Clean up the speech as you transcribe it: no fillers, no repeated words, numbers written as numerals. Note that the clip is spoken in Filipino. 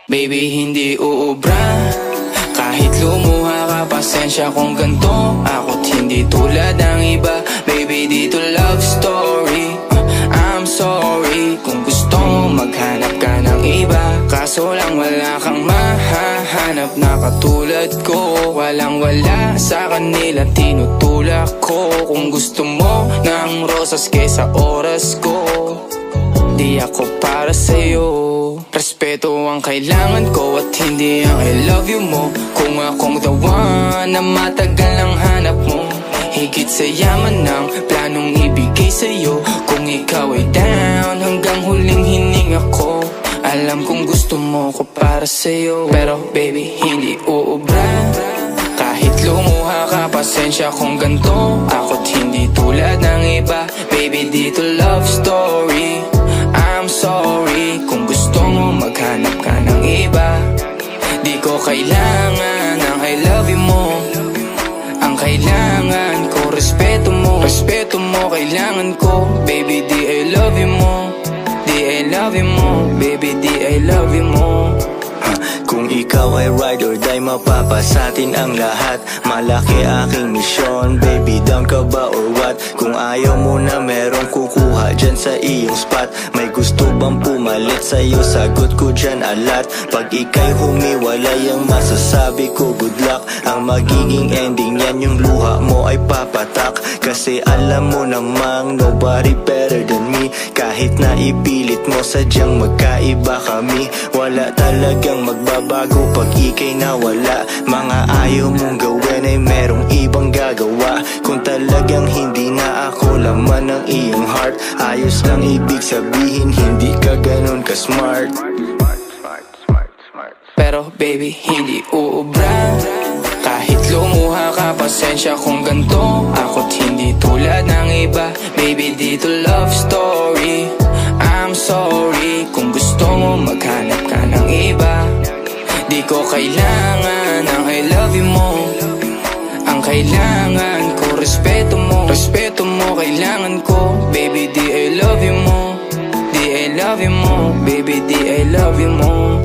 Baby, hindi uubra. Kahit lumuha ka, pasensya kung ganto. Ako't hindi tulad ng iba. Baby, dito love story. I'm sorry kung gusto mo maghanap ka ng iba. Kaso lang wala kang mahahanap na katulad ko. Walang wala sa kanila, tinutulak ko. Kung gusto mo ng rosas kesa oras ko, di ako para sa'yo. Respeto ang kailangan ko at hindi ang I love you mo. Kung akong the one na matagal ang hanap mo, higit sa yaman ng planong ibigay sa'yo. Kung ikaw ay down hanggang huling hininga ko, alam kong gusto mo ko para sa'yo. Pero baby, hindi uubra. Kahit lumuha ka, pasensya kung ganto. Ako't hindi tulad ng iba. Baby, dito love story. I'm sorry kung gusto mo maghanap ka ng iba. Di ko kailangan ang I love you mo. Ang kailangan ko, respeto mo. Respeto mo, kailangan ko. Baby, di I love you mo. Di I love you mo. Baby, di I love you mo. Kung ikaw ay ride or die, mapapasatin ang lahat. Malaki aking misyon, baby, down ka ba or what? Kung ayaw mo na merong kukuha dyan sa iyong spot. May gusto bang pumalit sa'yo? Sagot ko dyan alat. Pag ika'y humiwalay, ang masasabi ko good luck. Ang magiging ending yan, yung luha mo ay papatak. Kasi alam mo namang nobody better than me. Kahit na ipilit mo, sadyang magkaiba kami. Wala talagang magbabago pag ika'y nawala. Mga ayaw mong gawin ay merong ibang gagawa. Kung talagang hindi na ako laman ng iyong heart, ayos lang ibig sabihin, hindi ka ganun ka-smart. Pero baby, hindi uubra. Kahit lumuha ka, pasensya kung ganto. Ako't hindi tulad ng iba. Baby, dito love story. I'm sorry kung gusto mo maghanap ka ng iba. Di ko kailangan ang I love you mo. Ang kailangan ko, respeto mo. Respeto mo, kailangan ko. Baby, di I love you mo. Di I love you mo. Baby, di I love you mo.